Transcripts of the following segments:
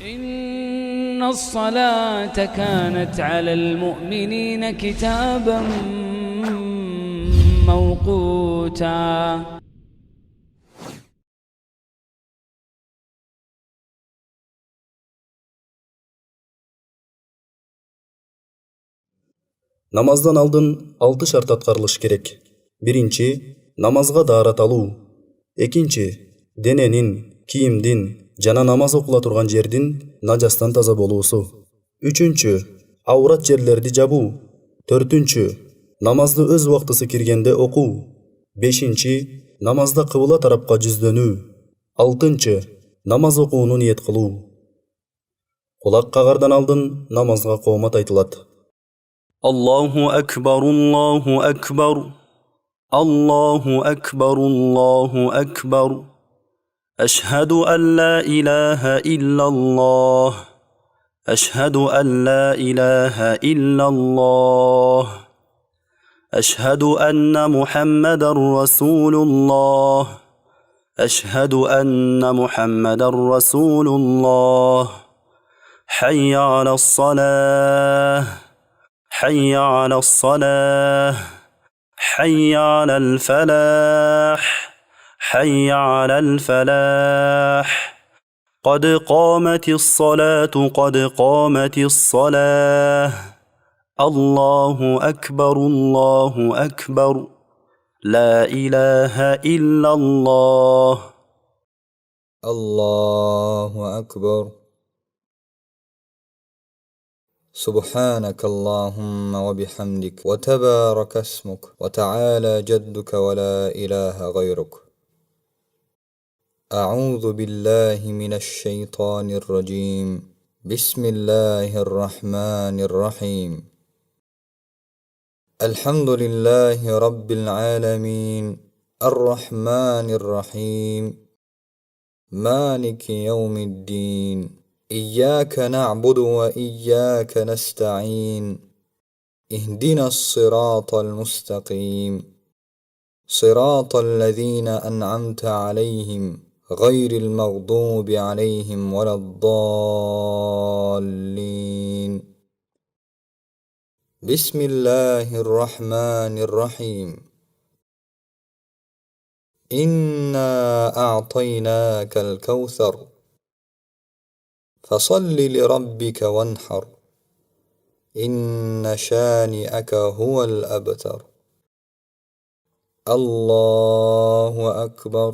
إن الصلاة كانت على المؤمنين كتابا موقوتا. Намаздан алдын 6 шарт аткарылыш керек. Биринчи, намазга даарат алуу. Экинчи, дененин, кийимдин жана намаз окула турган жердин нажастан таза болуусу. Үчүнчү, аврат жерлерди жабуу. Төртүнчү, намазды өз убактысы киргенде окуу. Бешинчи, намазда кыбла тарапка жүздөнүү. Алтынчы, намаз окууну ниет кылуу. Кулак кагардан алдын намазга коомат айтылат. Аллаху акбар, Аллаху акбар, Аллаху акбар, Аллаху акбар. Ашхаду ан ла илаха иллаллах. أشهد أن لا إله إلا الله. أشهد أن محمدا رسول الله. أشهد أن محمدا رسول الله. حي على الصلاة، حي على الصلاة، حي على الفلاح، حي على الفلاح. قد قامت الصلاة، قد قامت الصلاة. الله أكبر، الله أكبر. لا إله إلا الله. الله أكبر. سبحانك اللهم وبحمدك وتبارك اسمك وتعالى جدك ولا إله غيرك. أعوذ بالله من الشيطان الرجيم. بسم الله الرحمن الرحيم. الحمد لله رب العالمين الرحمن الرحيم مالك يوم الدين. إياك نعبد وإياك نستعين. اهدنا الصراط المستقيم، صراط الذين أنعمت عليهم غير المغضوب عليهم ولا الضالين. بسم الله الرحمن الرحيم. إنا أعطيناك الكوثر فصل لربك وانحر. إن شانئك هو الأبتر. الله أكبر.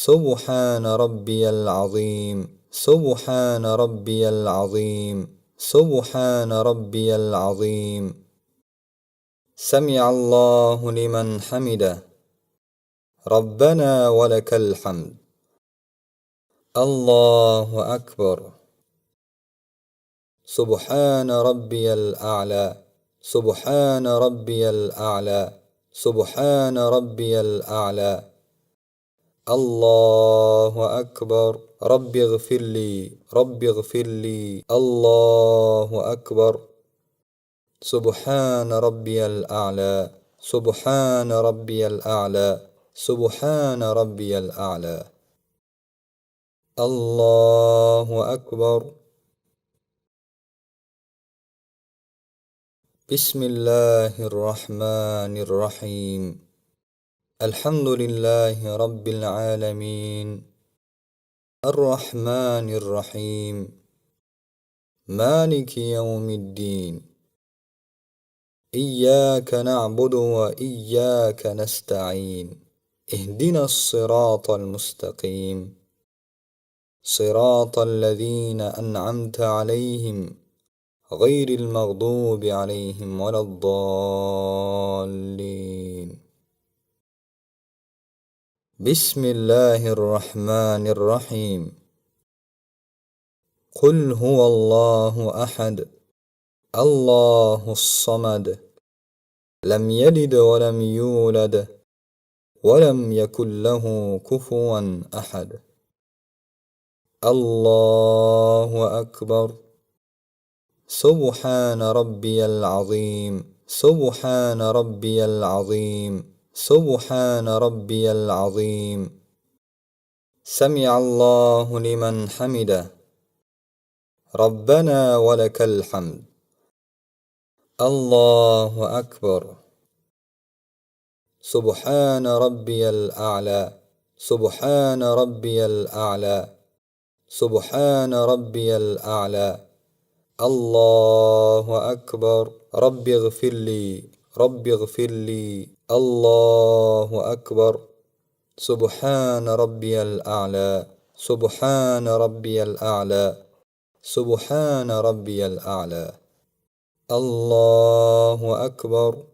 سبحان ربي العظيم، سبحان ربي العظيم، سبحان ربي العظيم. سمع الله لمن حمده. ربنا ولك الحمد. الله أكبر. سبحان ربي الأعلى، سبحان ربي الأعلى، سبحان ربي الأعلى. الله أكبر. رب اغفر لي، رب اغفر لي. الله أكبر. سبحان ربي الأعلى، سبحان ربي الأعلى، سبحان ربي الأعلى. الله أكبر. بسم الله الرحمن الرحيم. الحمد لله رب العالمين الرحمن الرحيم مالك يوم الدين. إياك نعبد وإياك نستعين. اهدنا الصراط المستقيم، صراط الذين أنعمت عليهم غير المغضوب عليهم ولا الضالين. بسم الله الرحمن الرحيم. قل هو الله أحد الله الصمد لم يلد ولم يولد ولم يكن له كفوا أحد. الله أكبر. سبحان ربي العظيم، سبحان ربي العظيم، سبحان ربي العظيم. سمع الله لمن حمده. ربنا ولك الحمد. الله أكبر. سبحان ربي الأعلى. سبحان ربي الأعلى. سبحان ربي الأعلى. الله أكبر. رب اغفر لي. رب اغفر لي. الله أكبر. سبحان ربي الأعلى. سبحان ربي الأعلى. سبحان ربي الأعلى. الله أكبر.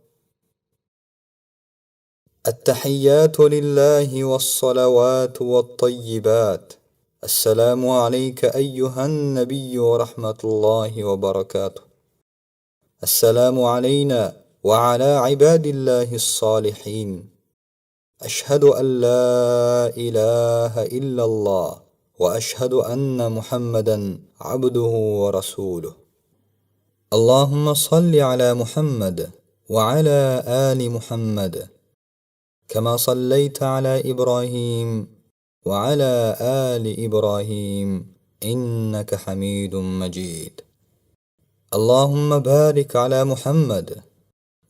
التحيات لله والصلوات والطيبات. السلام عليك أيها النبي ورحمة الله وبركاته. السلام علينا وعلى عباد الله الصالحين. أشهد أن لا إله إلا الله وأشهد أن محمدا عبده ورسوله. اللهم صل على محمد وعلى آل محمد كما صليت على إبراهيم وعلى آل إبراهيم إنك حميد مجيد. اللهم بارك على محمد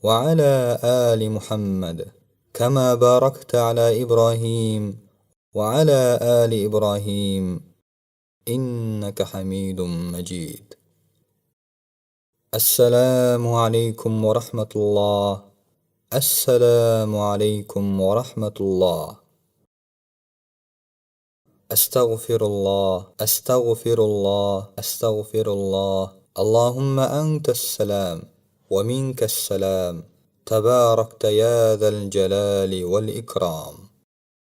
وعلى آل محمد كما باركت على إبراهيم وعلى آل إبراهيم إنك حميد مجيد. السلام عليكم ورحمة الله. السلام عليكم ورحمة الله. أستغفر الله. أستغفر الله. أستغفر الله. اللهم أنت السلام ومنك السلام، تباركت يا ذا الجلال والإكرام.